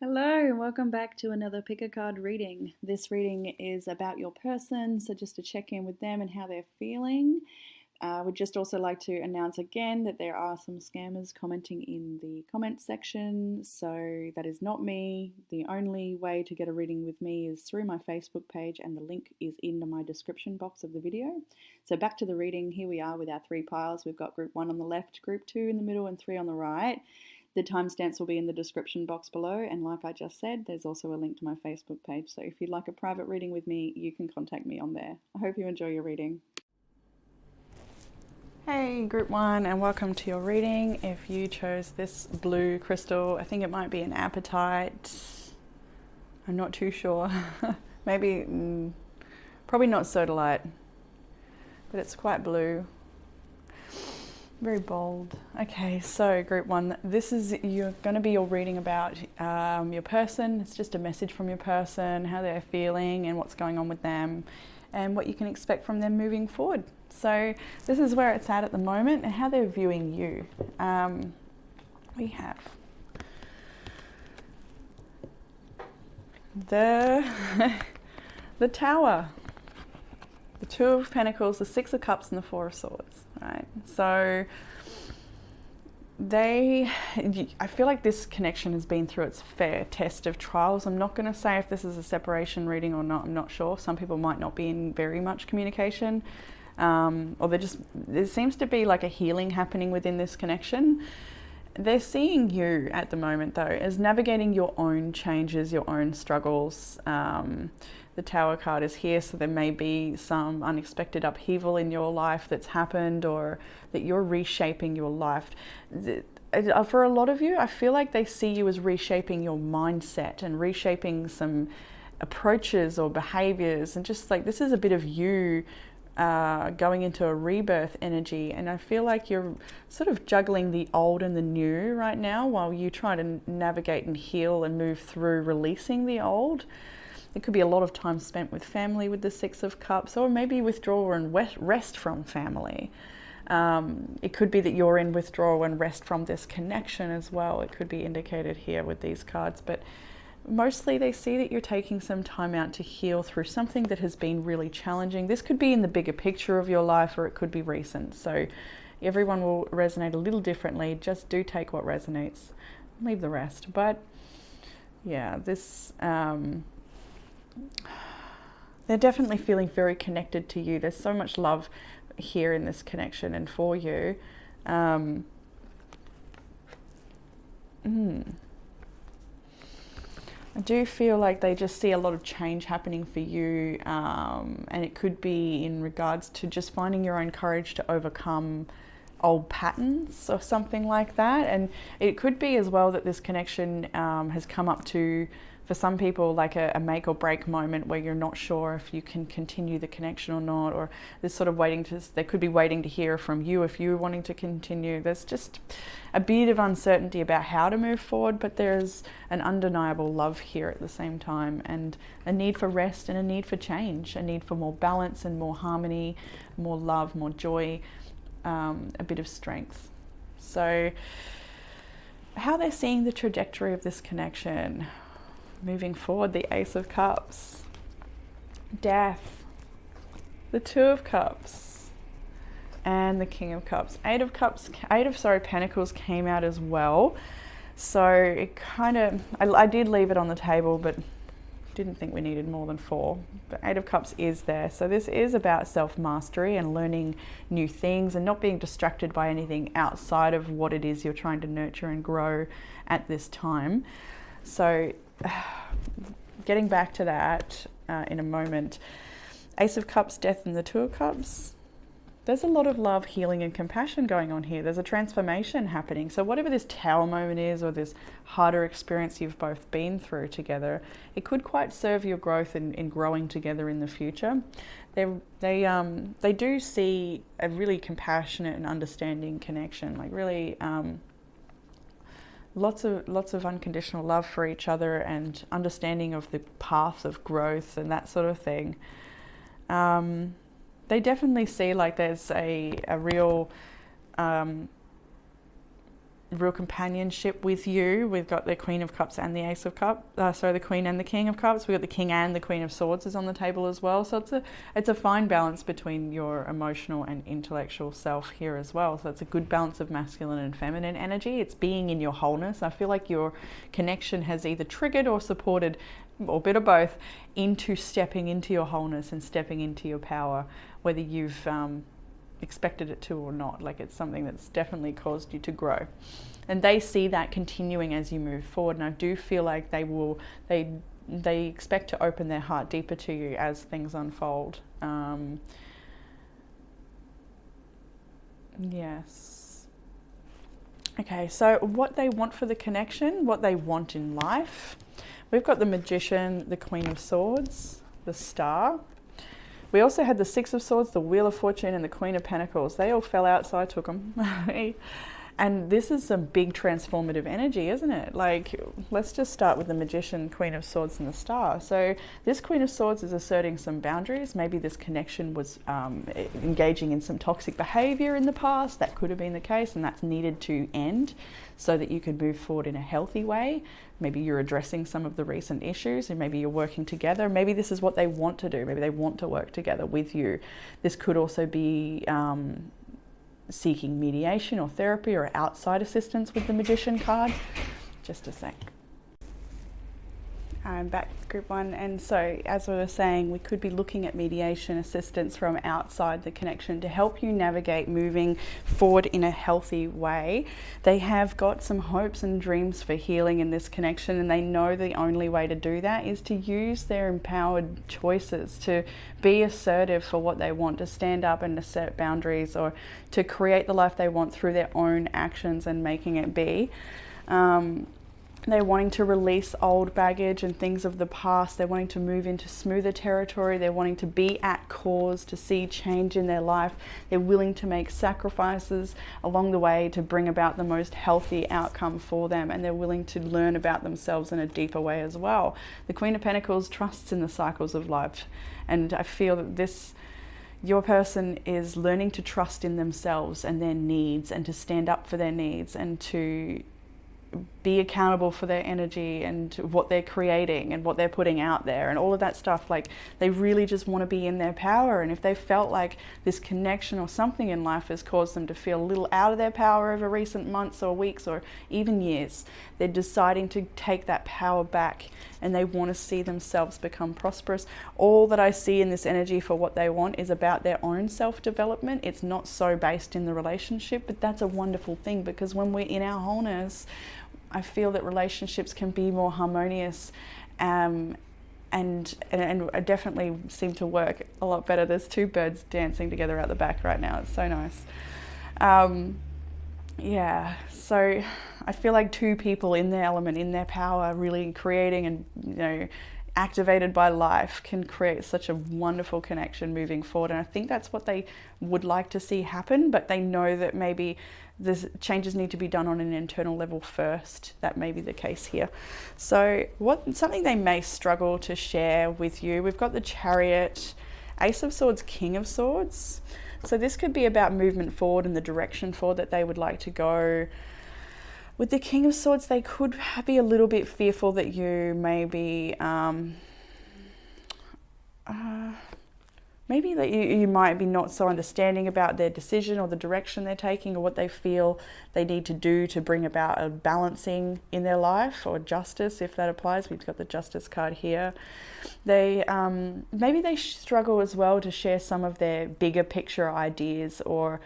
Hello, and welcome back to another pick a card reading. This reading is about your person, so just to check in with them and how they're feeling. Would just also like to announce again that there are some scammers commenting in the comment section, so that is not me. The only way to get a reading with me is through my Facebook page, and the link is in my description box of the video. So back to the reading. Here we are with our three piles. We've got group 1 on the left, group 2 in the middle, and 3 on the right. The timestamps will be in the description box below, and like I just said, there's also a link to my Facebook page, so if you'd like a private reading with me, you can contact me on there. I hope you enjoy your reading. Hey group 1, and welcome to your reading. If you chose this blue crystal, I think it might be an apatite. I'm not too sure. Maybe, probably not sodalite, but it's quite blue. Very bold. Okay, so group 1, this is going to be your reading about your person. It's just a message from your person, how they're feeling and what's going on with them and what you can expect from them moving forward. So this is where it's at the moment and how they're viewing you. We have the Tower, the Two of Pentacles, the Six of Cups, and the Four of Swords. Right, so I feel like this connection has been through its fair test of trials. I'm not going to say if this is a separation reading or not. I'm not sure. Some people might not be in very much communication, or there seems to be like a healing happening within this connection. They're seeing you at the moment though as navigating your own changes, your own struggles. The Tower card is here, so there may be some unexpected upheaval in your life that's happened, or that you're reshaping your life. For a lot of you, I feel like they see you as reshaping your mindset and reshaping some approaches or behaviors, and just like this is a bit of you going into a rebirth energy, and I feel like you're sort of juggling the old and the new right now while you try to navigate and heal and move through releasing the old. It could be a lot of time spent with family with the Six of Cups, or maybe withdrawal and rest from family. It could be that you're in withdrawal and rest from this connection as well. It could be indicated here with these cards, but mostly they see that you're taking some time out to heal through something that has been really challenging. This could be in the bigger picture of your life, or it could be recent. So everyone will resonate a little differently. Just do take what resonates, leave the rest. But yeah, this they're definitely feeling very connected to you. There's so much love here in this connection and for you. I do feel like they just see a lot of change happening for you, and it could be in regards to just finding your own courage to overcome old patterns or something like that. And it could be as well that this connection has come up to, for some people, like a make or break moment where you're not sure if you can continue the connection or not, or there's sort of they could be waiting to hear from you if you're wanting to continue. There's just a bit of uncertainty about how to move forward, but there's an undeniable love here at the same time, and a need for rest and a need for change, a need for more balance and more harmony, more love, more joy, a bit of strength. So how they're seeing the trajectory of this connection moving forward: the Ace of Cups, Death, the Two of Cups, and the King of Cups. Eight of Pentacles came out as well. So it kind of, I did leave it on the table, but didn't think we needed more than 4. But Eight of Cups is there. So this is about self-mastery and learning new things and not being distracted by anything outside of what it is you're trying to nurture and grow at this time. So getting back to that in a moment. Ace of Cups, Death, and the Two of Cups. There's a lot of love, healing, and compassion going on here. There's a transformation happening. So whatever this Tower moment is, or this harder experience you've both been through together, it could quite serve your growth in growing together in the future. They do see a really compassionate and understanding connection, like really lots of unconditional love for each other and understanding of the path of growth and that sort of thing. They definitely see like there's a real real companionship with you. We've got the Queen of Cups and the Ace of Cups. The Queen and the King of Cups. We've got the King and the Queen of Swords is on the table as well. So it's a fine balance between your emotional and intellectual self here as well. So it's a good balance of masculine and feminine energy. It's being in your wholeness. I feel like your connection has either triggered or supported, or a bit of both, into stepping into your wholeness and stepping into your power, whether you've expected it to or not. Like, it's something that's definitely caused you to grow, and they see that continuing as you move forward. And I do feel like they expect to open their heart deeper to you as things unfold. Yes. Okay, so what they want for the connection, what they want in life. We've got the Magician, the Queen of Swords, the Star. We also had the Six of Swords, the Wheel of Fortune, and the Queen of Pentacles. They all fell out, so I took them. And this is some big transformative energy, isn't it? Like, let's just start with the Magician, Queen of Swords, and the Star. So this Queen of Swords is asserting some boundaries. Maybe this connection was engaging in some toxic behavior in the past. That could have been the case, and that's needed to end so that you can move forward in a healthy way. Maybe you're addressing some of the recent issues, and maybe you're working together. Maybe this is what they want to do. Maybe they want to work together with you. This could also be seeking mediation or therapy or outside assistance with the Magician card. Just a sec. I'm back, group one. And so, as we were saying, we could be looking at mediation assistance from outside the connection to help you navigate moving forward in a healthy way. They have got some hopes and dreams for healing in this connection, and they know the only way to do that is to use their empowered choices, to be assertive for what they want, to stand up and to set boundaries, or to create the life they want through their own actions and making it be. They're wanting to release old baggage and things of the past. They're wanting to move into smoother territory. They're wanting to be at cause, to see change in their life. They're willing to make sacrifices along the way to bring about the most healthy outcome for them. And they're willing to learn about themselves in a deeper way as well. The Queen of Pentacles trusts in the cycles of life. And I feel that your person is learning to trust in themselves and their needs, and to stand up for their needs, and to be accountable for their energy and what they're creating and what they're putting out there and all of that stuff. Like, they really just want to be in their power. And if they felt like this connection or something in life has caused them to feel a little out of their power over recent months or weeks or even years, they're deciding to take that power back, and they want to see themselves become prosperous. All that I see in this energy for what they want is about their own self-development. It's not so based in the relationship, but that's a wonderful thing, because when we're in our wholeness, I feel that relationships can be more harmonious, and definitely seem to work a lot better. There's two birds dancing together out the back right now. It's so nice. Yeah, so I feel like two people in their element, in their power, really creating and, activated by life, can create such a wonderful connection moving forward. And I think that's what they would like to see happen, but they know that maybe the changes need to be done on an internal level first. That may be the case here. So something they may struggle to share with you, we've got the Chariot, Ace of Swords, King of Swords. So this could be about movement forward and the direction forward that they would like to go. With the King of Swords, they could be a little bit fearful that you may be, maybe that you might be not so understanding about their decision or the direction they're taking, or what they feel they need to do to bring about a balancing in their life, or justice, if that applies. We've got the Justice card here. They maybe they struggle as well to share some of their bigger picture ideas, or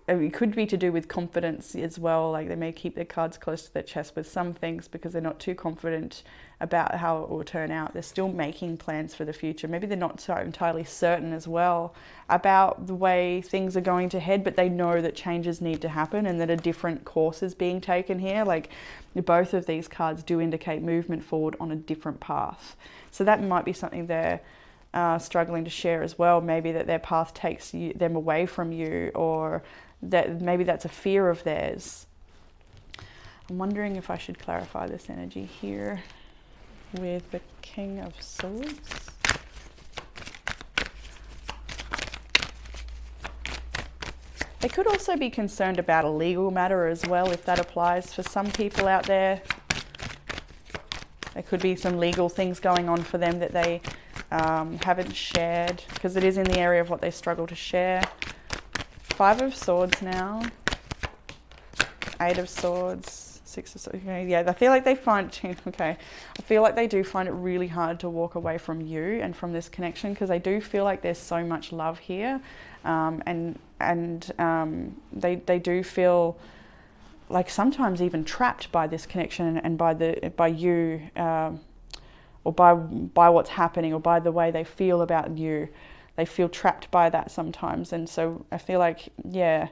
it could be to do with confidence as well. Like, they may keep their cards close to their chest with some things because they're not too confident about how it will turn out. They're still making plans for the future. Maybe they're not so entirely certain as well about the way things are going to head, but they know that changes need to happen and that a different course is being taken here. Like, both of these cards do indicate movement forward on a different path. So that might be something they're struggling to share as well. Maybe that their path takes them away from you, or that maybe that's a fear of theirs. I'm wondering if I should clarify this energy here with the King of Swords. They could also be concerned about a legal matter as well, if that applies for some people out there. There could be some legal things going on for them that they haven't shared, because it is in the area of what they struggle to share. 5 of Swords now. 8 of Swords. 6 of Swords. Okay, yeah, I feel like they find, okay, I feel like they do find it really hard to walk away from you and from this connection, because they do feel like there's so much love here. And they do feel like sometimes even trapped by this connection and by you, or by what's happening, or by the way they feel about you. They feel trapped by that sometimes. And so I feel like, yeah,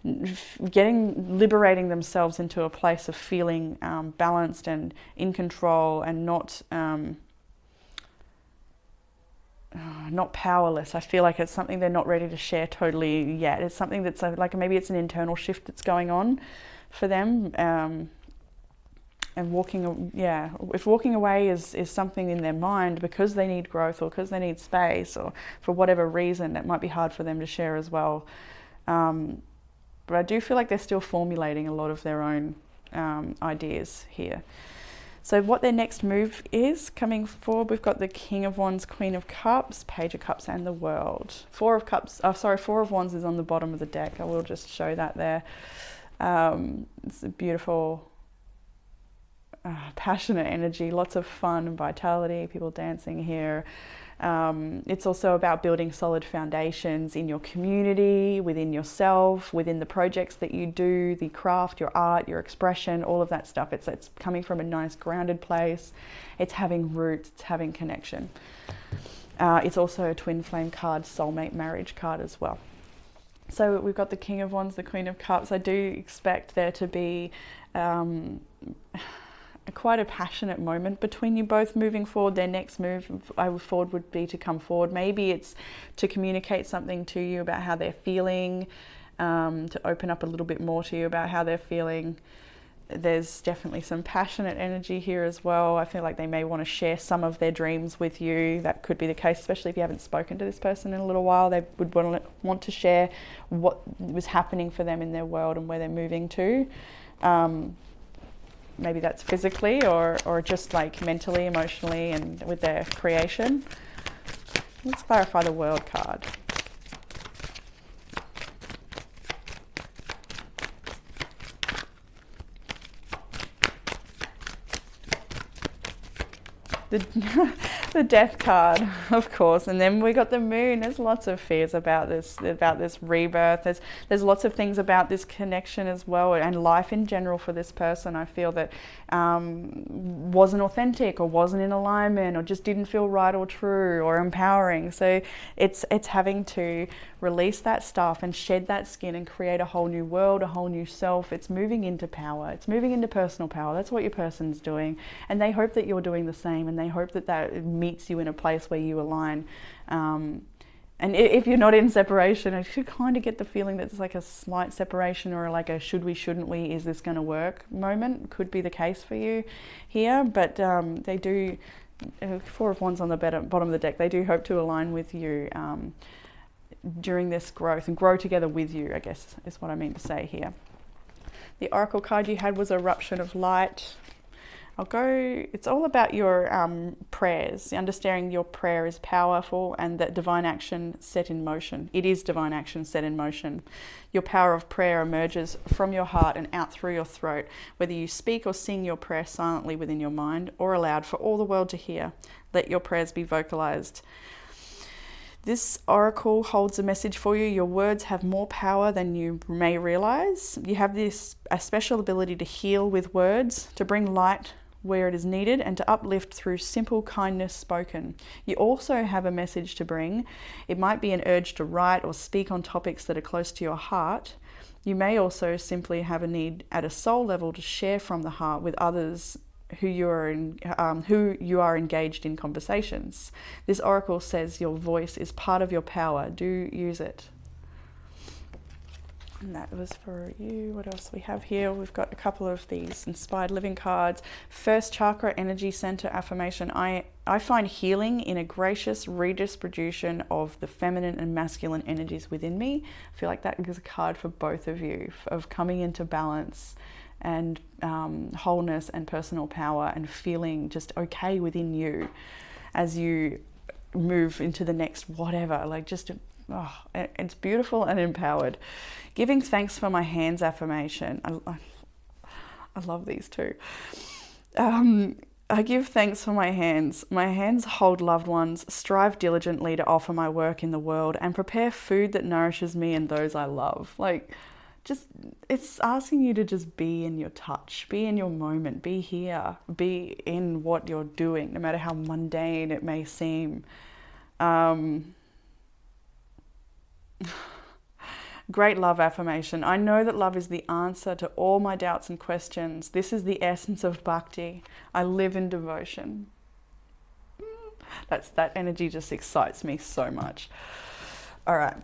liberating themselves into a place of feeling balanced and in control, and not powerless. I feel like it's something they're not ready to share totally yet. It's something that's like maybe it's an internal shift that's going on for them. And if walking away is something in their mind because they need growth, or because they need space, or for whatever reason, that might be hard for them to share as well. But I do feel like they're still formulating a lot of their own ideas here. So what their next move is coming forward, we've got the King of Wands, Queen of Cups, Page of Cups, and the World. 4 of Wands is on the bottom of the deck. I will just show that there. It's a beautiful, passionate energy, lots of fun and vitality, people dancing here. It's also about building solid foundations in your community, within yourself, within the projects that you do, the craft, your art, your expression, all of that stuff. It's coming from a nice grounded place. It's having roots, it's having connection. It's also a twin flame card, soulmate marriage card as well. So we've got the King of Wands, the Queen of Cups. I do expect there to be quite a passionate moment between you both moving forward. Their next move forward would be to come forward. Maybe it's to communicate something to you about how they're feeling, to open up a little bit more to you about how they're feeling. There's definitely some passionate energy here as well. I feel like they may want to share some of their dreams with you. That could be the case, especially if you haven't spoken to this person in a little while. They would want to share what was happening for them in their world and where they're moving to. Maybe that's physically or just like mentally, emotionally, and with their creation. Let's clarify the World card. The Death card, of course, and then we got the Moon. There's lots of fears about this rebirth. There's lots of things about this connection as well, and life in general for this person. I feel that wasn't authentic, or wasn't in alignment, or just didn't feel right or true or empowering. So it's having to release that stuff and shed that skin and create a whole new world, a whole new self. It's moving into power. It's moving into personal power. That's what your person's doing, and they hope that you're doing the same, and they hope that meets you in a place where you align. And if you're not in separation, I should kind of get the feeling that it's like a slight separation, or like a should we, shouldn't we, is this going to work moment. Could be the case for you here, but they do, 4 of Wands on the bottom of the deck, they do hope to align with you during this growth and grow together with you, I guess is what I mean to say here. The Oracle card you had was Eruption of Light. It's all about your prayers, understanding your prayer is powerful, and that divine action set in motion. It is divine action set in motion. Your power of prayer emerges from your heart and out through your throat, whether you speak or sing your prayer silently within your mind or aloud for all the world to hear. Let your prayers be vocalized. This oracle holds a message for you. Your words have more power than you may realize. You have a special ability to heal with words, to bring light where it is needed, and to uplift through simple kindness spoken. You also have a message to bring. It might be an urge to write or speak on topics that are close to your heart. You may also simply have a need at a soul level to share from the heart with others who you are engaged in conversations. This oracle says your voice is part of your power. Do use it. And that was for you. What else we have here? We've got a couple of these inspired living cards. First chakra energy center affirmation. I find healing in a gracious redistribution of the feminine and masculine energies within me. I feel like that is a card for both of you, of coming into balance and wholeness and personal power, and feeling just okay within you as you move into the next whatever. Like, just, oh, it's beautiful and empowered. Giving thanks for my hands affirmation. I love these too. I give thanks for my hands. My hands hold loved ones, strive diligently to offer my work in the world, and prepare food that nourishes me and those I love. Like, just, it's asking you to just be in your touch, be in your moment, be here, be in what you're doing, no matter how mundane it may seem. Great love affirmation. I know that love is the answer to all my doubts and questions. This is the essence of bhakti. I live in devotion. That energy just excites me so much. All right.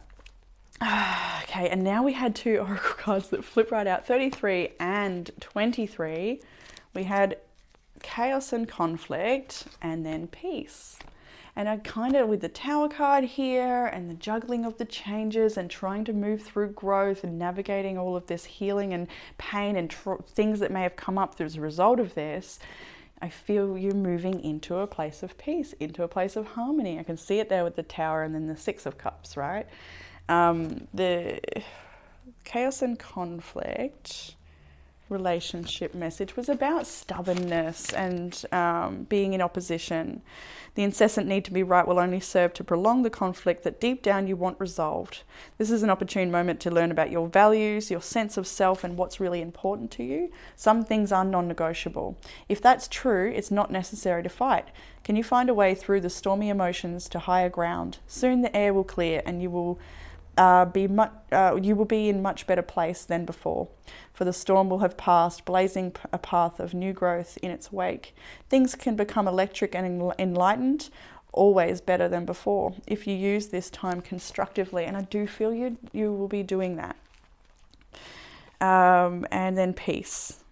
Okay, and now we had two oracle cards that flip right out, 33 and 23. We had chaos and conflict, and then peace. And I kind of, with the Tower card here and the juggling of the changes and trying to move through growth and navigating all of this healing and pain and things that may have come up as a result of this, I feel you moving into a place of peace, into a place of harmony. I can see it there with the Tower and then the Six of Cups, right? The chaos and conflict relationship message was about stubbornness and being in opposition. The incessant need to be right will only serve to prolong the conflict that deep down you want resolved. This is an opportune moment to learn about your values, your sense of self, and what's really important to you. Some things are non-negotiable. If that's true, it's not necessary to fight. Can you find a way through the stormy emotions to higher ground? Soon the air will clear and you will be in much better place than before, for the storm will have passed, blazing a path of new growth in its wake. Things can become electric and enlightened, always better than before, if you use this time constructively. And I do feel you will be doing that. And then peace,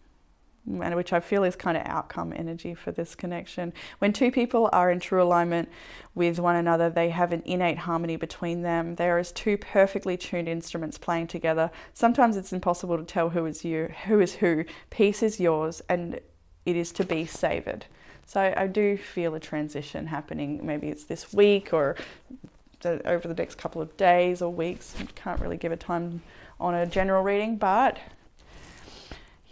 and which I feel is kind of outcome energy for this connection. When two people are in true alignment with one another, they have an innate harmony between them. They are as two perfectly tuned instruments playing together. Sometimes it's impossible to tell who is who. Peace is yours, and it is to be savoured. So I do feel a transition happening. Maybe it's this week or over the next couple of days or weeks. Can't really give a time on a general reading, but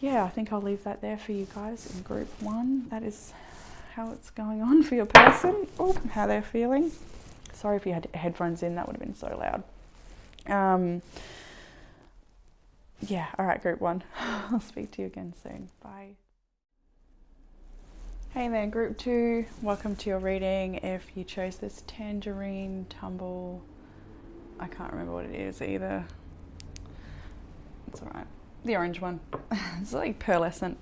yeah, I think I'll leave that there for you guys in group one. That is how it's going on for your person. Oh, how they're feeling. Sorry if you had headphones in, that would have been so loud. Yeah, all right, group one. I'll speak to you again soon. Bye. Hey there, group two. Welcome to your reading. If you chose this tangerine, tumble, I can't remember what it is either. It's all right. The orange one. It's like pearlescent.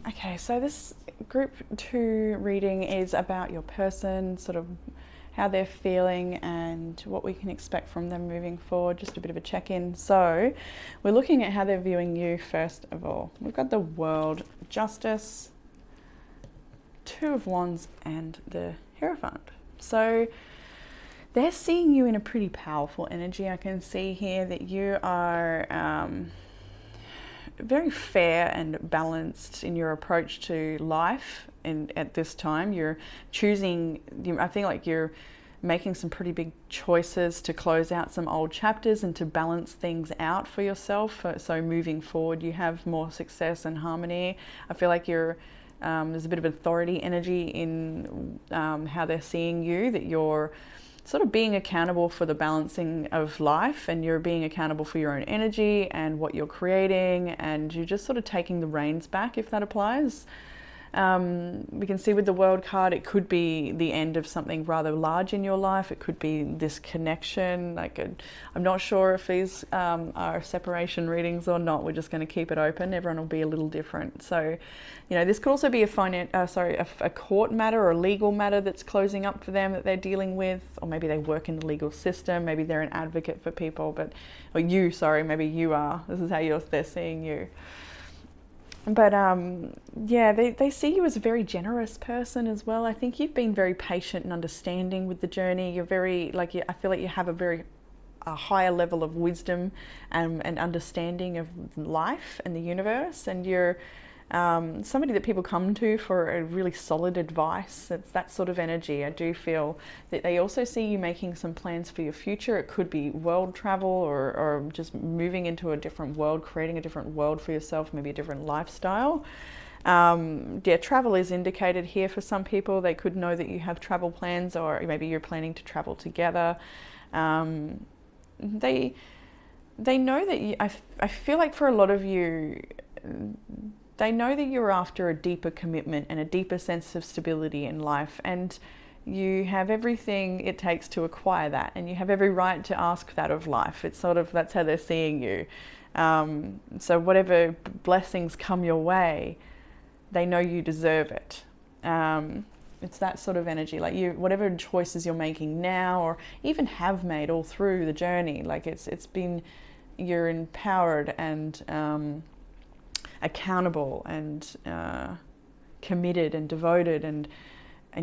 Okay, so this group two reading is about your person, sort of how they're feeling and what we can expect from them moving forward. Just a bit of a check-in. So we're looking at how they're viewing you first of all. We've got the World, Justice, Two of Wands, and the Hierophant. So they're seeing you in a pretty powerful energy. I can see here that you are very fair and balanced in your approach to life, and at this time you're choosing, I think like you're making some pretty big choices to close out some old chapters and to balance things out for yourself, so moving forward you have more success and harmony. I feel like you're there's a bit of authority energy in how they're seeing you, that you're sort of being accountable for the balancing of life, and you're being accountable for your own energy and what you're creating, and you're just sort of taking the reins back, if that applies. We can see with the World card, it could be the end of something rather large in your life. It could be this connection. I'm not sure if these are separation readings or not. We're just going to keep it open. Everyone will be a little different. So, this could also be a court matter or a legal matter that's closing up for them that they're dealing with, or maybe they work in the legal system. Maybe they're an advocate for people, maybe you are. This is how they're seeing you. But they see you as a very generous person as well. I think you've been very patient and understanding with the journey. You're very, I feel like you have a higher level of wisdom and understanding of life and the universe. And you're somebody that people come to for a really solid advice. It's that sort of energy. I do feel that they also see you making some plans for your future. It could be world travel or just moving into a different world, creating a different world for yourself, maybe a different lifestyle. Travel is indicated here for some people. They could know that you have travel plans, or maybe you're planning to travel together. They know that I feel like for a lot of you, they know that you're after a deeper commitment and a deeper sense of stability in life, and you have everything it takes to acquire that, and you have every right to ask that of life. It's that's how they're seeing you. So whatever blessings come your way, they know you deserve it. It's that sort of energy, whatever choices you're making now, or even have made all through the journey, you're empowered and accountable and committed and devoted, and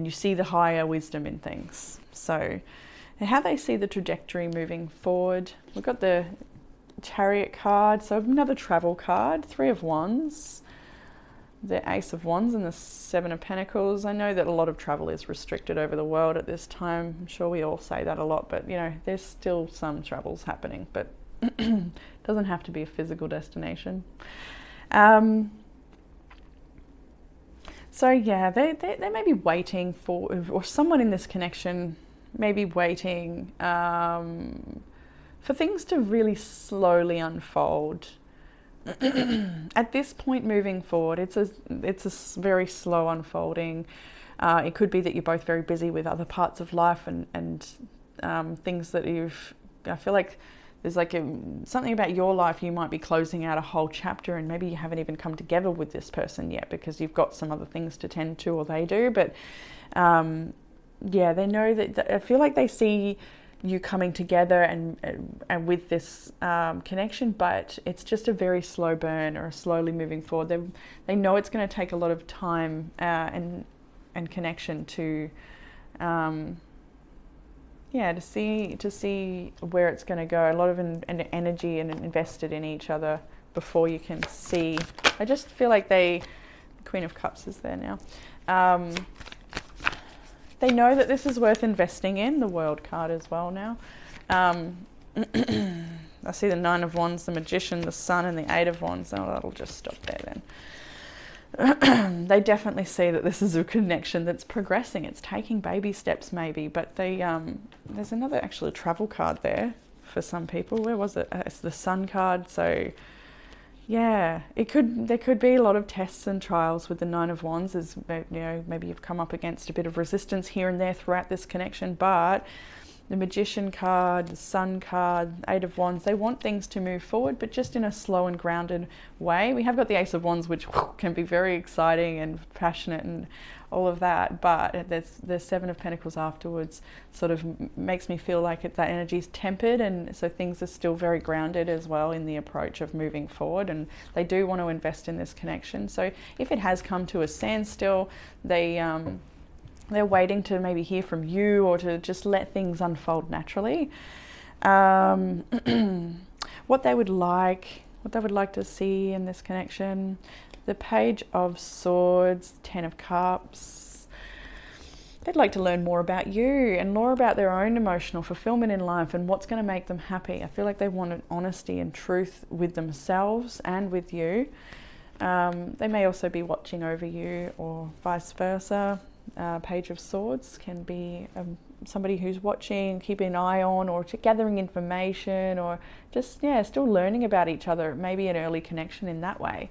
you see the higher wisdom in things. So how they see the trajectory moving forward, we've got the Chariot card, so another travel card, 3 of Wands, the Ace of Wands and the 7 of Pentacles. I know that a lot of travel is restricted over the world at this time. I'm sure we all say that a lot, but there's still some travels happening, but it doesn't have to be a physical destination. They may be waiting for, or someone in this connection may be waiting for things to really slowly unfold. At this point moving forward, it's a very slow unfolding. It could be that you're both very busy with other parts of life and things that I feel like there's something about your life. You might be closing out a whole chapter, and maybe you haven't even come together with this person yet because you've got some other things to tend to, or they do. But they know that I feel like they see you coming together and with this connection, but it's just a very slow burn or slowly moving forward. They know it's going to take a lot of time and connection to to see where it's going to go. A lot of energy and invested in each other before you can see. I just feel like the Queen of Cups is there now. They know that this is worth investing in, the World card as well now. I see the 9 of Wands, the Magician, the Sun, and the 8 of Wands. Oh, that'll just stop there then. They definitely see that this is a connection that's progressing. It's taking baby steps maybe, but there's another actually travel card there for some people. Where was it? It's the Sun card. So yeah, there could be a lot of tests and trials with the 9 of Wands. As maybe you've come up against a bit of resistance here and there throughout this connection, but the Magician card, the Sun card, 8 of Wands, they want things to move forward, but just in a slow and grounded way. We have got the Ace of Wands, which can be very exciting and passionate and all of that, but the 7 of Pentacles afterwards sort of makes me feel like that energy is tempered, and so things are still very grounded as well in the approach of moving forward, and they do want to invest in this connection. So if it has come to a standstill, they're waiting to maybe hear from you or to just let things unfold naturally. What they would like to see in this connection, the Page of Swords, 10 of Cups. They'd like to learn more about you and more about their own emotional fulfillment in life and what's going to make them happy. I feel like they want honesty and truth with themselves and with you. They may also be watching over you or vice versa. Page of Swords can be somebody who's watching, keeping an eye on, or gathering information, or just still learning about each other. Maybe an early connection in that way.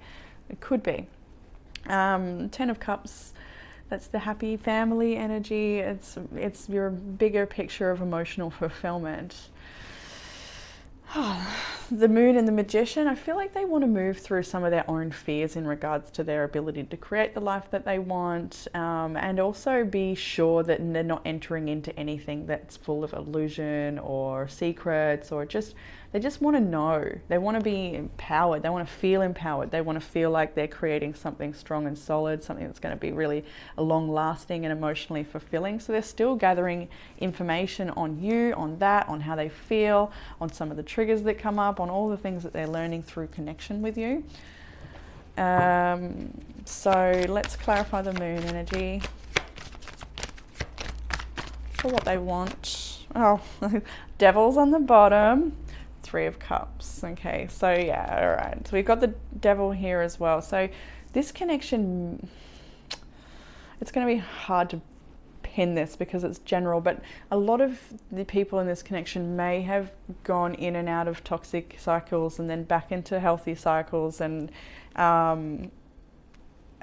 It could be. Ten of Cups, that's the happy family energy. It's your bigger picture of emotional fulfillment. The Moon and the Magician, I feel like they want to move through some of their own fears in regards to their ability to create the life that they want, and also be sure that they're not entering into anything that's full of illusion or secrets, or they just want to know. They want to be empowered. They want to feel empowered. They want to feel like they're creating something strong and solid, something that's going to be really long-lasting and emotionally fulfilling. So they're still gathering information on you, on that, on how they feel, on some of the triggers that come up, on all the things that they're learning through connection with you. So let's clarify the Moon energy for what they want. Oh, Devil's on the bottom. Three of Cups. Okay, so yeah, all right. So we've got the Devil here as well. So this connection, it's going to be hard to pin this because it's general, but a lot of the people in this connection may have gone in and out of toxic cycles and then back into healthy cycles, and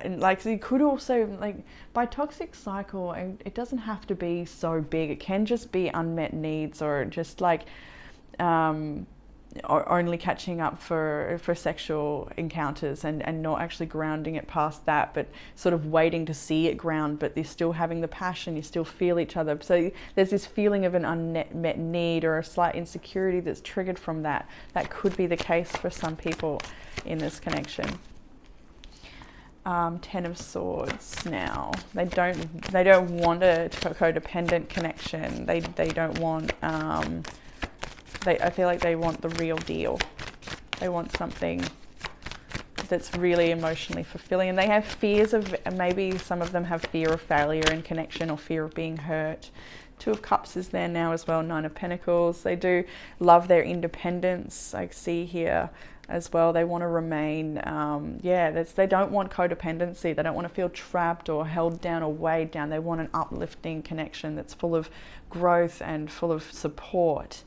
like, so you could also, like, by toxic cycle, it doesn't have to be so big. It can just be unmet needs, or just like or only catching up for sexual encounters, and not actually grounding it past that, but sort of waiting to see it ground, but you're still having the passion, you still feel each other. So there's this feeling of an unmet need or a slight insecurity that's triggered from that. That could be the case for some people in this connection. Ten of Swords now. They don't want a codependent connection. They don't want I feel like they want the real deal. They want something that's really emotionally fulfilling, and they have fears of, maybe some of them have fear of failure in connection, or fear of being hurt. Two of Cups is there now as well. Nine of Pentacles. They do love their independence, I see here as well. They want to remain, they don't want codependency. They don't want to feel trapped or held down or weighed down. They want an uplifting connection that's full of growth and full of support.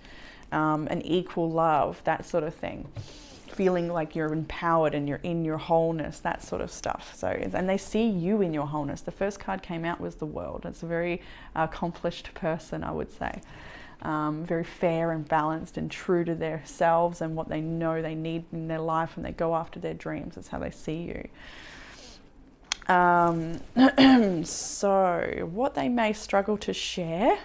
An equal love, that sort of thing. Feeling like you're empowered and you're in your wholeness, that sort of stuff. So, and they see you in your wholeness. The first card came out was the World. It's a very accomplished person, I would say. Very fair and balanced and true to themselves and what they know they need in their life, and they go after their dreams. That's how they see you. So, what they may struggle to share.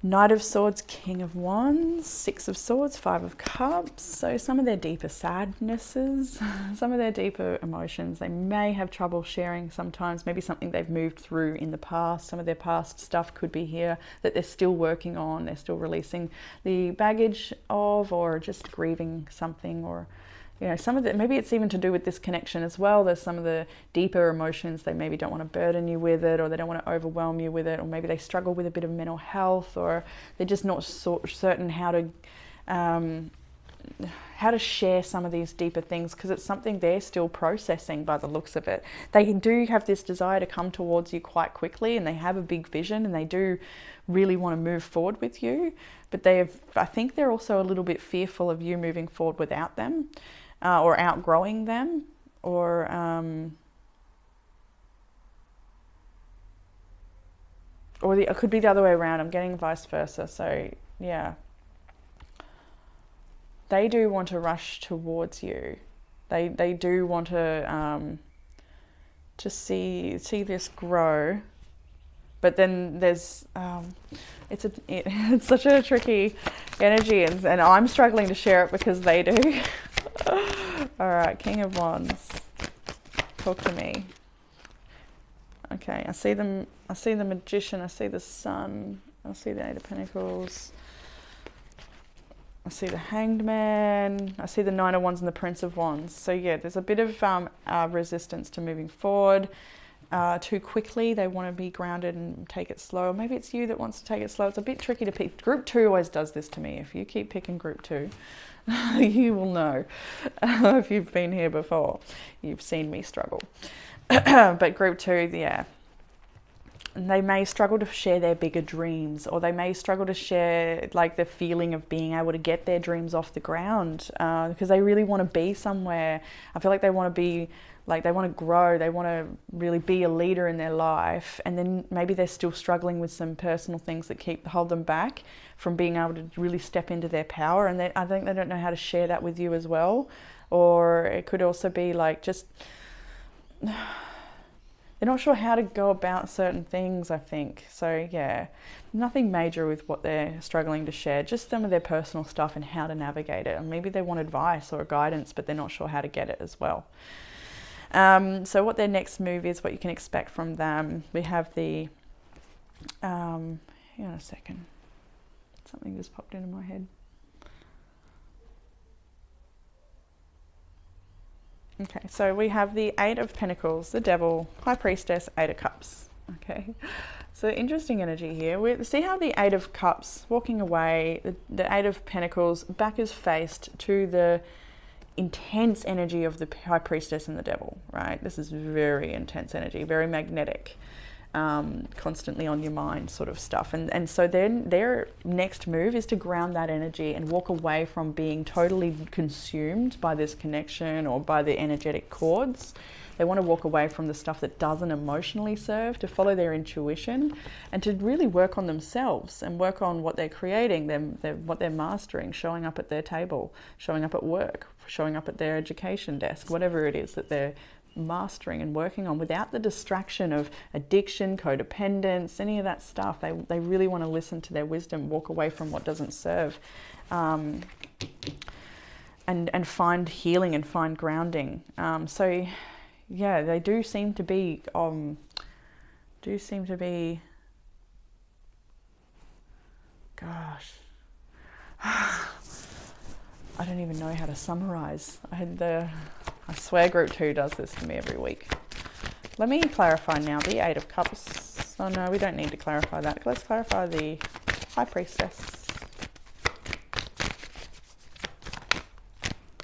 Knight of Swords, King of Wands, Six of Swords, Five of Cups. So some of their deeper sadnesses, some of their deeper emotions, they may have trouble sharing sometimes. Maybe something they've moved through in the past. Some of their past stuff could be here that they're still working on. They're still releasing the baggage of, or just grieving something, or some of it, maybe it's even to do with this connection as well. There's some of the deeper emotions they maybe don't want to burden you with it, or they don't want to overwhelm you with it, or maybe they struggle with a bit of mental health, or they're just not certain how to share some of these deeper things, because it's something they're still processing by the looks of it. They do have this desire to come towards you quite quickly, and they have a big vision, and they do really want to move forward with you, but I think they're also a little bit fearful of you moving forward without them. Or outgrowing them, or it could be the other way around. I'm getting vice versa. So yeah, they do want to rush towards you. They do want to see this grow, but then there's it's such a tricky energy, and I'm struggling to share it because they do. All right, King of Wands, talk to me. Okay, I see the Magician, I see the Sun, I see the Eight of Pentacles, I see the Hanged Man, I see the Nine of Wands and the Prince of Wands. So yeah, there's a bit of resistance to moving forward too quickly. They want to be grounded and take it slow. Maybe it's you that wants to take it slow. It's a bit tricky to pick. Group 2 always does this to me. If you keep picking Group 2, you will know. If you've been here before, you've seen me struggle. But Group 2, yeah. They may struggle to share their bigger dreams, or they may struggle to share like the feeling of being able to get their dreams off the ground, because they really want to be somewhere. I feel like they want to be Like they want to grow, they want to really be a leader in their life, and then maybe they're still struggling with some personal things that hold them back from being able to really step into their power, and I think they don't know how to share that with you as well. Or it could also be like just they're not sure how to go about certain things, I think. So yeah, nothing major with what they're struggling to share, just some of their personal stuff and how to navigate it. And maybe they want advice or guidance, but they're not sure how to get it as well. So what their next move is, what you can expect from them. We have the, hang on a second, something just popped into my head. Okay, so we have the Eight of Pentacles, the Devil, High Priestess, Eight of Cups. Okay, so interesting energy here. We see how the Eight of Cups walking away, the Eight of Pentacles, back is faced to the intense energy of the High Priestess and the Devil, right? This is very intense energy, very magnetic, constantly on your mind sort of stuff. And so then their next move is to ground that energy and walk away from being totally consumed by this connection or by the energetic cords. They want to walk away from the stuff that doesn't emotionally serve, to follow their intuition and to really work on themselves and work on what they're creating, what they're mastering, showing up at their table, showing up at work, showing up at their education desk, whatever it is that they're mastering and working on, without the distraction of addiction, codependence, any of that stuff. They really want to listen to their wisdom, walk away from what doesn't serve, and find healing and find grounding. So yeah, they do seem to be gosh, I don't even know how to summarize. I swear group 2 does this to me every week. Let me clarify now the Eight of Cups. Oh no, we don't need to clarify that. Let's clarify the High Priestess.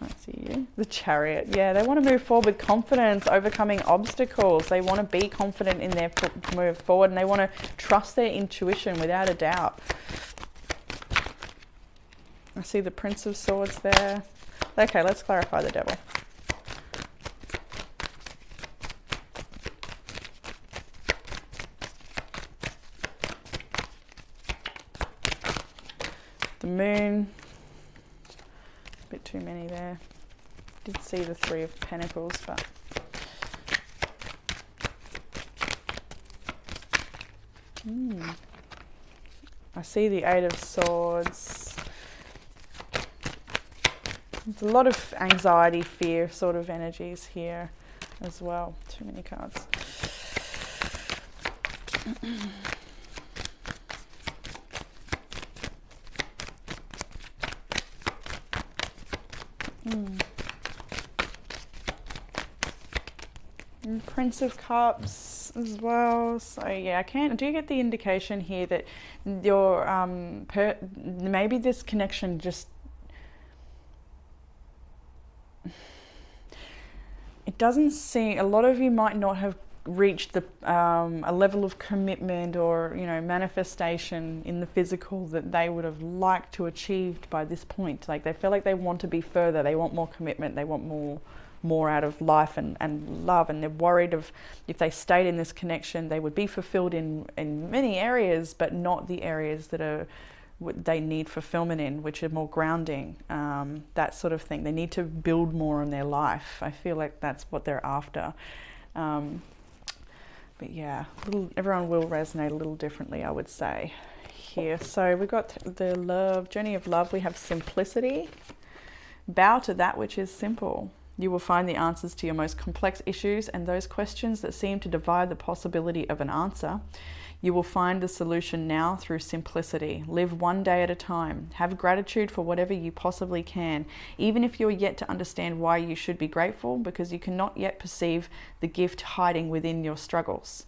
I see you. The Chariot. Yeah, they want to move forward with confidence, overcoming obstacles. They want to be confident in their move forward, and they want to trust their intuition without a doubt. I see the Prince of Swords there. Okay, let's clarify the Devil. The Moon. A bit too many there. Did see the Three of Pentacles, but I see the Eight of Swords. There's a lot of anxiety, fear sort of energies here as well. Too many cards. And Prince of Cups as well. So yeah, I do get the indication here that your maybe this connection just, it doesn't seem, a lot of you might not have reached the a level of commitment or manifestation in the physical that they would have liked to achieved by this point. Like they feel like they want to be further, they want more commitment, they want more out of life and love, and they're worried of if they stayed in this connection they would be fulfilled in many areas, but not the areas that they need fulfillment in, which are more grounding, that sort of thing. They need to build more on their life. I feel like that's what they're after. But yeah, everyone will resonate a little differently, I would say, here. So we've got the journey of love. We have simplicity. Bow to that which is simple. You will find the answers to your most complex issues and those questions that seem to divide the possibility of an answer. You will find the solution now through simplicity. Live one day at a time. Have gratitude for whatever you possibly can, even if you're yet to understand why you should be grateful, because you cannot yet perceive the gift hiding within your struggles.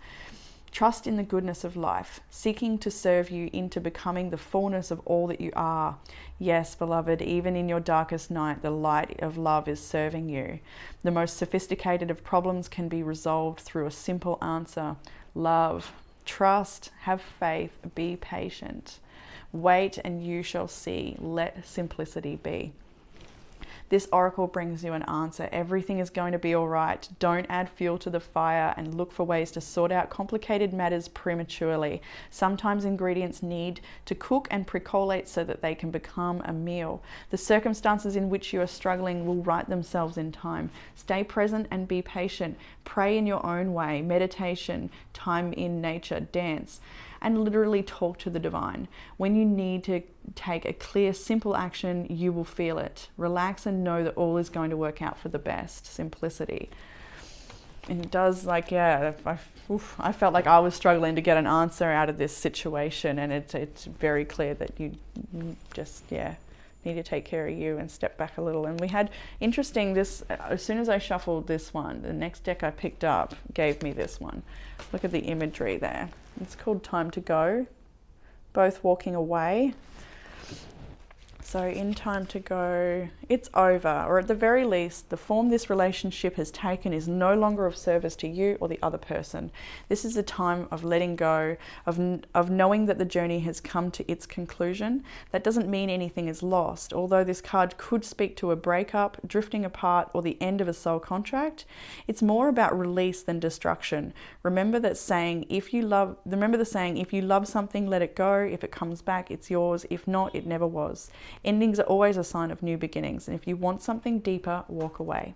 Trust in the goodness of life, seeking to serve you into becoming the fullness of all that you are. Yes, beloved, even in your darkest night, the light of love is serving you. The most sophisticated of problems can be resolved through a simple answer. Love, trust, have faith, be patient. Wait and you shall see. Let simplicity be. This oracle brings you an answer. Everything is going to be all right. Don't add fuel to the fire and look for ways to sort out complicated matters prematurely. Sometimes ingredients need to cook and percolate so that they can become a meal. The circumstances in which you are struggling will right themselves in time. Stay present and be patient. Pray in your own way. Meditation, time in nature, dance, and literally talk to the divine. When you need to take a clear, simple action, you will feel it. Relax and know that all is going to work out for the best. Simplicity. And it does, like, yeah, I felt like I was struggling to get an answer out of this situation, and it's very clear that you just, yeah, need to take care of you and step back a little. And we had interesting this, as soon as I shuffled this one, the next deck I picked up gave me this one. Look at the imagery there. It's called Time to Go, both walking away. So in Time to Go, it's over, or at the very least, the form this relationship has taken is no longer of service to you or the other person. This is a time of letting go, of knowing that the journey has come to its conclusion. That doesn't mean anything is lost, although this card could speak to a breakup, drifting apart, or the end of a soul contract. It's more about release than destruction. Remember the saying, if you love something, let it go. If it comes back, it's yours. If not, it never was. Endings are always a sign of new beginnings, and if you want something deeper, walk away.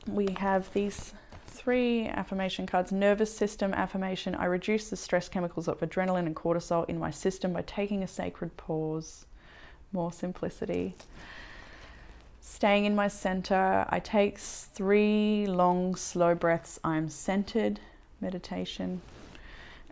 We have these 3 affirmation cards. Nervous system affirmation. I reduce the stress chemicals of adrenaline and cortisol in my system by taking a sacred pause. More simplicity. Staying in my center. I take 3 long, slow breaths. I'm centered. Meditation.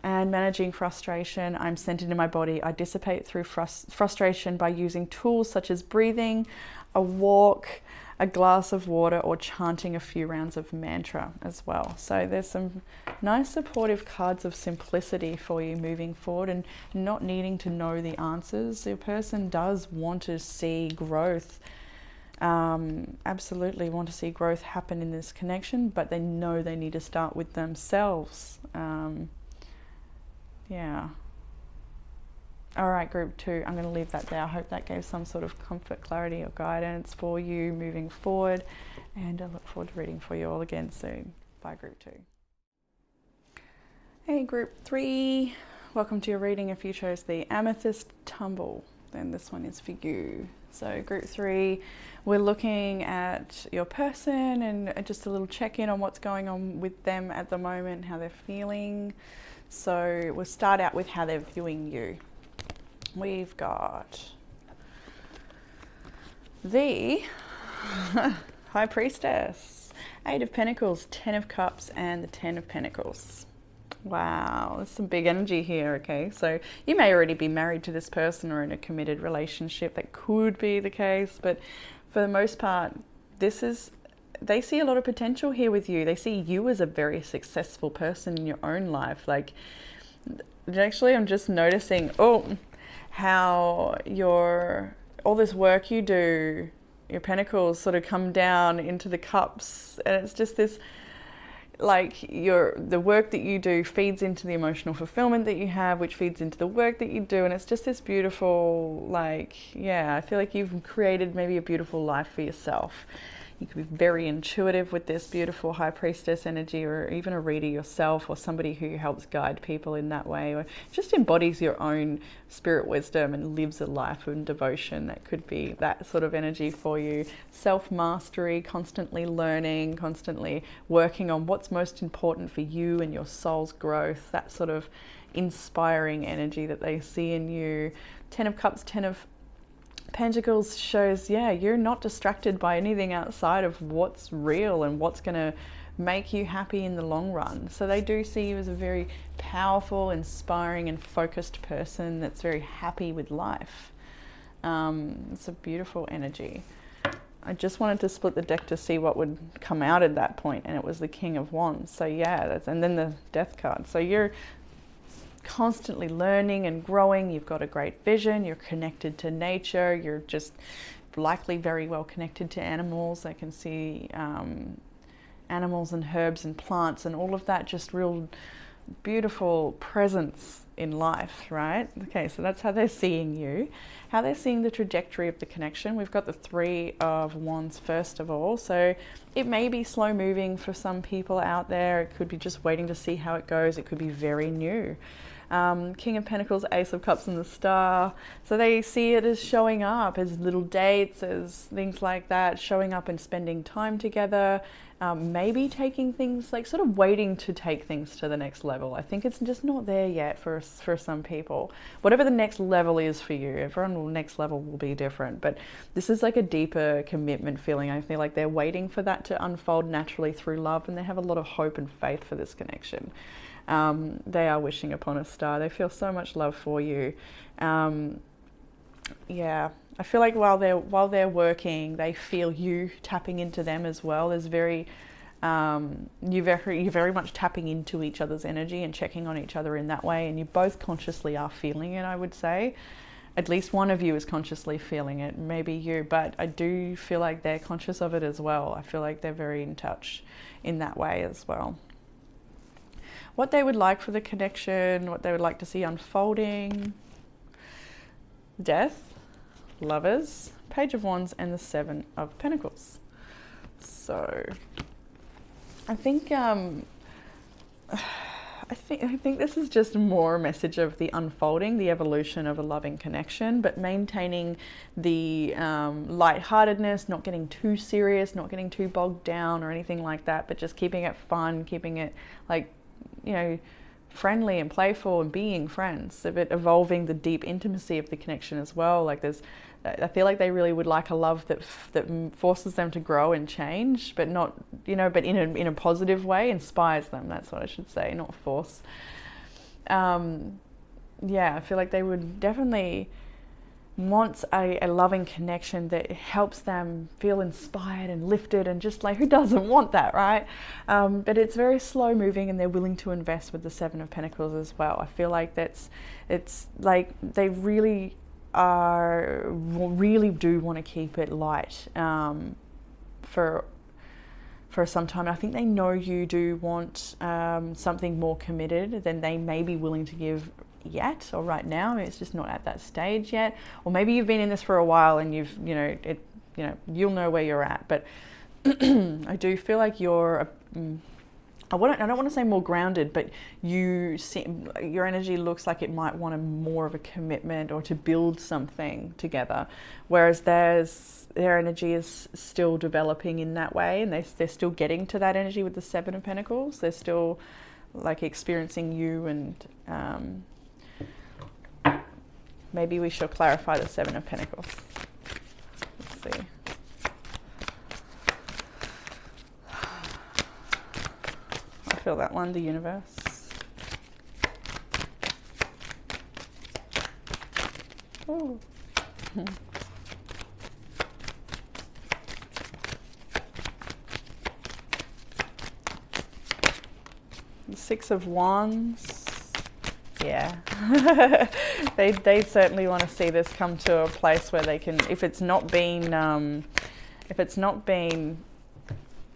And managing frustration. I'm centered in my body. I dissipate through frustration by using tools such as breathing, a walk, a glass of water, or chanting a few rounds of mantra as well. So there's some nice supportive cards of simplicity for you moving forward, and not needing to know the answers. Your person does want to see growth. Absolutely want to see growth happen in this connection, but they know they need to start with themselves. Yeah. All right, group 2, I'm going to leave that there. I hope that gave some sort of comfort, clarity, or guidance for you moving forward. And I look forward to reading for you all again soon. Bye, group 2. Hey, group 3. Welcome to your reading. If you chose the Amethyst Tumble, then this one is for you. So group 3, we're looking at your person and just a little check-in on what's going on with them at the moment, how they're feeling. So we'll start out with how they're viewing you. We've got the High Priestess, 8 of Pentacles, 10 of Cups, and the 10 of Pentacles. Wow, there's some big energy here, okay? So you may already be married to this person or in a committed relationship. That could be the case, but for the most part, they see a lot of potential here with you. They see you as a very successful person in your own life. Like, actually, I'm just noticing, how all this work you do, your pentacles sort of come down into the cups, and it's just this, like, the work that you do feeds into the emotional fulfillment that you have, which feeds into the work that you do, and it's just this beautiful, like, yeah, I feel like you've created maybe a beautiful life for yourself. You could be very intuitive with this beautiful High Priestess energy, or even a reader yourself, or somebody who helps guide people in that way, or just embodies your own spirit wisdom and lives a life of devotion. That could be that sort of energy for you. Self-mastery, constantly learning, constantly working on what's most important for you and your soul's growth. That sort of inspiring energy that they see in you. 10 of Cups, 10 of Pentacles shows, yeah, you're not distracted by anything outside of what's real and what's going to make you happy in the long run. So they do see you as a very powerful, inspiring, and focused person that's very happy with life. It's a beautiful energy. I just wanted to split the deck to see what would come out at that point, and it was the King of Wands. So yeah, and then the Death card. So you're constantly learning and growing. You've got a great vision. You're connected to nature. You're just likely very well connected to animals. I can see animals and herbs and plants and all of that, just real beautiful presence in life, right? Okay, so that's how they're seeing you. How they're seeing the trajectory of the connection. We've got the Three of Wands first of all. So it may be slow moving for some people out there. It could be just waiting to see how it goes. It could be very new. King of Pentacles, Ace of Cups and the Star. So they see it as showing up, as little dates, as things like that, showing up and spending time together. Maybe taking things, like sort of waiting to take things to the next level. I think it's just not there yet for some people. Whatever the next level is for you, everyone's next level will be different. But this is like a deeper commitment feeling. I feel like they're waiting for that to unfold naturally through love, and they have a lot of hope and faith for this connection. They are wishing upon a star. They feel so much love for you. Yeah, I feel like while they're working, they feel you tapping into them as well. There's you're very much tapping into each other's energy and checking on each other in that way, and you both consciously are feeling it, I would say. At least one of you is consciously feeling it, maybe you, but I do feel like they're conscious of it as well. I feel like they're very in touch in that way as well. What they would like for the connection, what they would like to see unfolding. Death, Lovers, Page of Wands, and the Seven of Pentacles. So I think this is just more a message of the unfolding, the evolution of a loving connection, but maintaining the lightheartedness, not getting too serious, not getting too bogged down or anything like that, but just keeping it fun, keeping it like, you know, friendly and playful and being friends, a bit evolving the deep intimacy of the connection as well. Like I feel like they really would like a love that forces them to grow and change, but not, you know, but in a positive way, inspires them. That's what I should say, not force. Yeah, I feel like they would definitely want a loving connection that helps them feel inspired and lifted, and just like, who doesn't want that, right? But it's very slow moving, and they're willing to invest with the Seven of Pentacles as well. I feel like it's like they really do want to keep it light for some time. I think they know you do want something more committed than they may be willing to give yet, or right now. It's just not at that stage yet. Or maybe you've been in this for a while and you'll know where you're at. But I do feel like you're I don't want to say more grounded, but your energy looks like it might want more of a commitment or to build something together, whereas their energy is still developing in that way, and they're still getting to that energy with the Seven of Pentacles. They're still like experiencing you, and maybe we should clarify the Seven of Pentacles. Let's see. I feel that one, the universe. Ooh. The Six of Wands. Yeah, they certainly want to see this come to a place where they can, if it's not been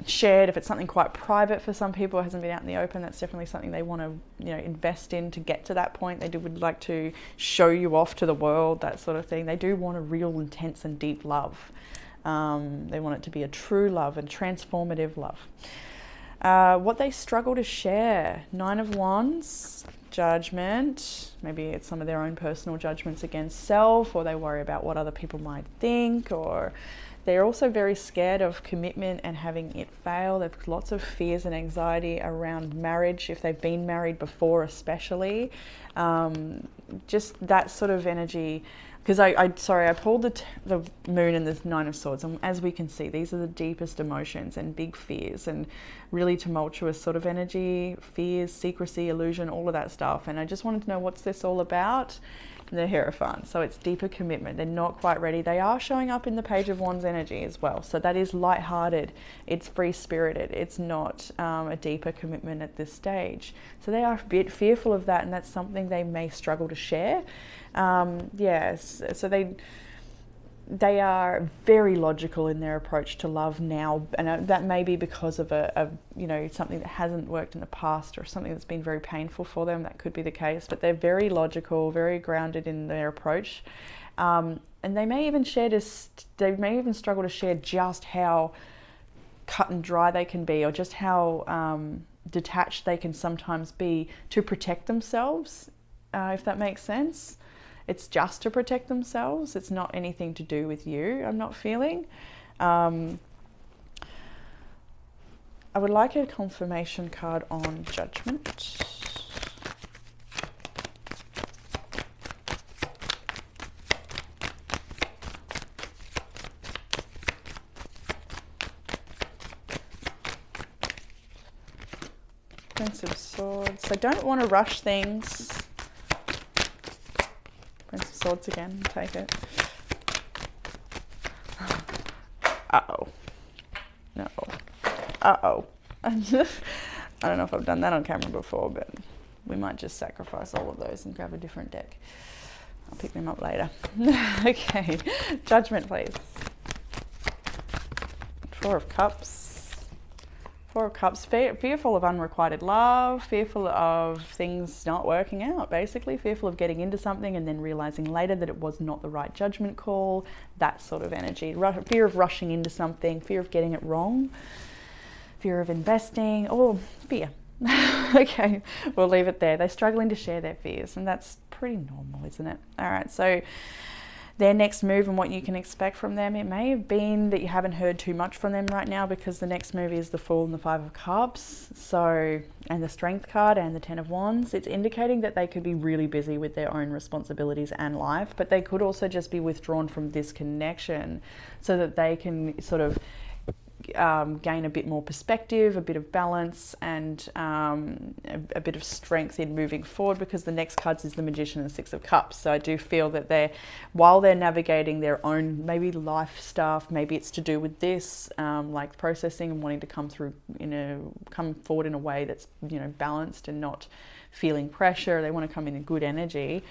shared, if it's something quite private for some people, it hasn't been out in the open, that's definitely something they want to, invest in to get to that point. They would like to show you off to the world, that sort of thing. They do want a real intense and deep love. They want it to be a true love and transformative love. What they struggle to share, Nine of Wands, Judgment. Maybe it's some of their own personal judgments against self, or they worry about what other people might think, or they're also very scared of commitment and having it fail. They've got lots of fears and anxiety around marriage, if they've been married before especially. Just that sort of energy. Because I pulled the Moon and the Nine of Swords, and as we can see, these are the deepest emotions and big fears and really tumultuous sort of energy, fears, secrecy, illusion, all of that stuff. And I just wanted to know, what's this all about? The Hierophant. So it's deeper commitment. They're not quite ready. They are showing up in the Page of Wands energy as well. So that is lighthearted. It's free-spirited. It's not a deeper commitment at this stage. So they are a bit fearful of that, and that's something they may struggle to share. Yes. So they are very logical in their approach to love now, and that may be because of a something that hasn't worked in the past, or something that's been very painful for them. That could be the case, but they're very logical, very grounded in their approach, and they may even struggle to share just how cut and dry they can be, or just how detached they can sometimes be to protect themselves, if that makes sense. It's just to protect themselves. It's not anything to do with you, I'm not feeling. I would like a confirmation card on Judgment. Prince of Swords. I don't want to rush things. Prince of Swords again, take it. Uh-oh. No. Uh-oh. I don't know if I've done that on camera before, but we might just sacrifice all of those and grab a different deck. I'll pick them up later. Okay, Judgment, please. Four of Cups. Four of Cups, fearful of unrequited love, fearful of things not working out, basically. Fearful of getting into something and then realizing later that it was not the right judgment call, that sort of energy. Fear of rushing into something, fear of getting it wrong, fear of investing, or fear. Okay, we'll leave it there. They're struggling to share their fears, and that's pretty normal, isn't it? All right, so their next move and what you can expect from them. It may have been that you haven't heard too much from them right now, because the next move is the Fool and the Five of Cups. So, and the Strength card and the Ten of Wands. It's indicating that they could be really busy with their own responsibilities and life, but they could also just be withdrawn from this connection so that they can sort of gain a bit more perspective, a bit of balance, and a bit of strength in moving forward, because the next cards is the Magician and the Six of Cups. So I do feel that while they're navigating their own maybe life stuff, maybe it's to do with this, like processing and wanting to come forward in a way that's balanced and not feeling pressure. They want to come in a good energy.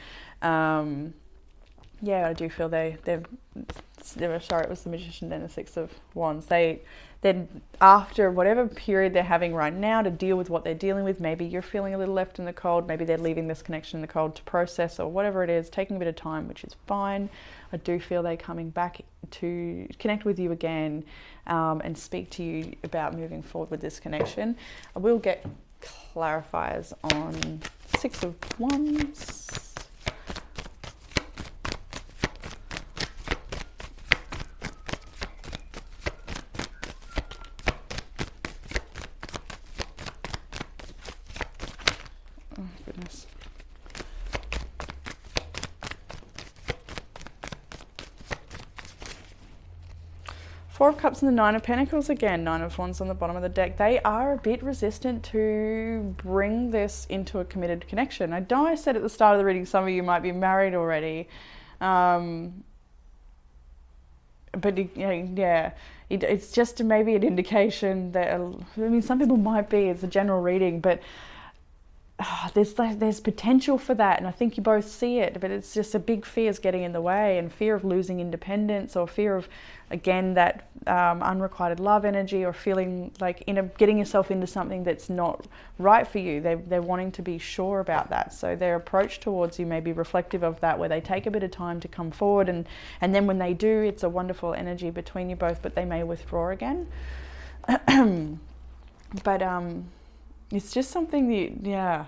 Yeah, I do feel they were sorry, it was the Magician and the Six of Wands. Then after whatever period they're having right now to deal with what they're dealing with, maybe you're feeling a little left in the cold, maybe they're leaving this connection in the cold to process, or whatever it is, taking a bit of time, which is fine. I do feel they're coming back to connect with you again, and speak to you about moving forward with this connection. I will get clarifiers on Six of Wands. Four of Cups and the Nine of Pentacles again, Nine of Wands on the bottom of the deck. They are a bit resistant to bring this into a committed connection. I know I said at the start of the reading some of you might be married already, but it's just maybe an indication that, some people might be, it's a general reading, but there's potential for that, and I think you both see it, but it's just a big fear is getting in the way, and fear of losing independence, or fear of, again, that unrequited love energy, or feeling like getting yourself into something that's not right for you. They're wanting to be sure about that, so their approach towards you may be reflective of that, where they take a bit of time to come forward, and then when they do, it's a wonderful energy between you both, but they may withdraw again. But it's just something that,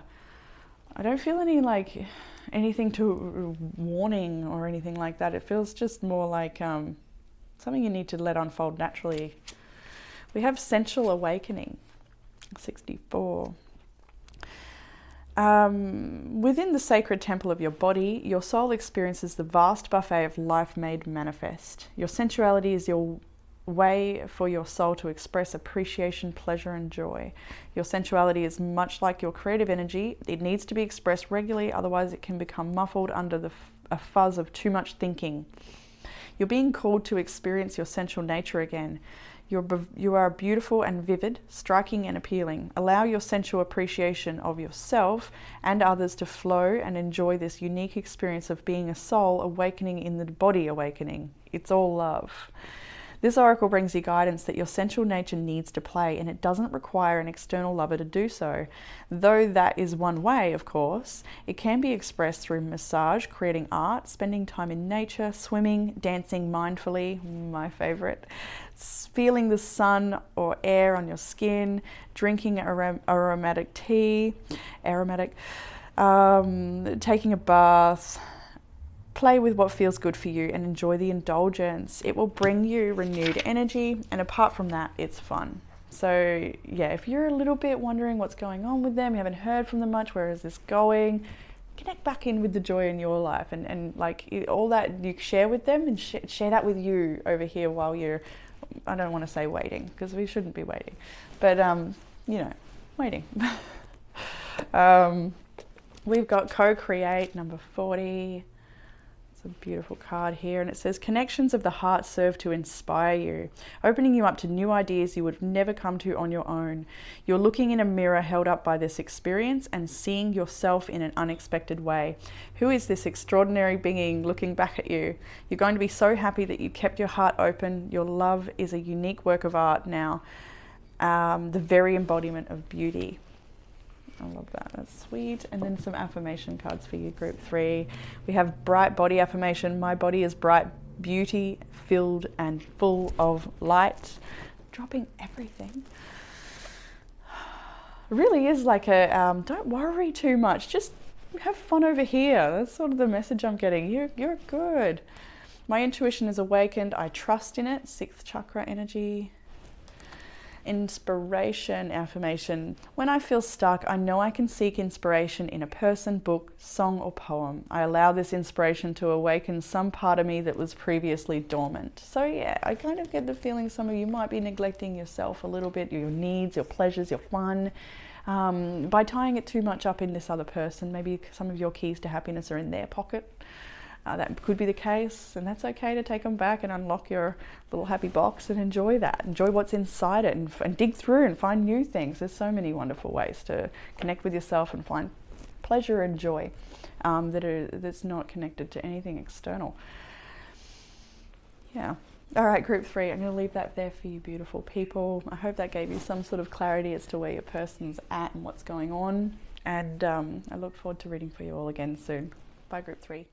I don't feel anything to warning or anything like that. It feels just more like something you need to let unfold naturally. We have sensual awakening, 64. Within the sacred temple of your body, your soul experiences the vast buffet of life made manifest. Your sensuality is your way for your soul to express appreciation, pleasure, and joy. Your sensuality is much like your creative energy. It needs to be expressed regularly, otherwise it can become muffled under a fuzz of too much thinking. You're being called to experience your sensual nature again. You are beautiful and vivid, striking and appealing. Allow your sensual appreciation of yourself and others to flow and enjoy this unique experience of being a soul awakening in the body awakening. It's all love. This oracle brings you guidance that your sensual nature needs to play, and it doesn't require an external lover to do so. Though that is one way, of course, it can be expressed through massage, creating art, spending time in nature, swimming, dancing mindfully, my favorite, feeling the sun or air on your skin, drinking aromatic tea, taking a bath. Play with what feels good for you and enjoy the indulgence. It will bring you renewed energy, and apart from that, it's fun. So yeah, if you're a little bit wondering what's going on with them, you haven't heard from them much, where is this going? Connect back in with the joy in your life, and like all that you share with them, and share that with you over here while you're, I don't want to say waiting, because we shouldn't be waiting, but you know, waiting. We've got co-create, number 40. A beautiful card here, and it says connections of the heart serve to inspire you, opening you up to new ideas you would have never come to on your own. You're looking in a mirror held up by this experience and seeing yourself in an unexpected way. Who is this extraordinary being looking back at you? You're going to be so happy that you kept your heart open. Your love is a unique work of art now, the very embodiment of beauty. I love that. That's sweet. And then some affirmation cards for you, group 3. We have bright body affirmation. My body is bright, beauty, filled and full of light. Dropping everything. It really is like a don't worry too much. Just have fun over here. That's sort of the message I'm getting. You're good. My intuition is awakened. I trust in it. 6th chakra energy. Inspiration affirmation. When I feel stuck, I know I can seek inspiration in a person, book, song, or poem. I allow this inspiration to awaken some part of me that was previously dormant. So yeah, I kind of get the feeling some of you might be neglecting yourself a little bit, your needs, your pleasures, your fun, by tying it too much up in this other person. Maybe some of your keys to happiness are in their pocket. That could be the case, and that's okay to take them back and unlock your little happy box and enjoy that. Enjoy what's inside it, and dig through and find new things. There's so many wonderful ways to connect with yourself and find pleasure and joy that's not connected to anything external. Yeah. All right, group 3, I'm going to leave that there for you beautiful people. I hope that gave you some sort of clarity as to where your person's at and what's going on. And I look forward to reading for you all again soon. Bye, group 3.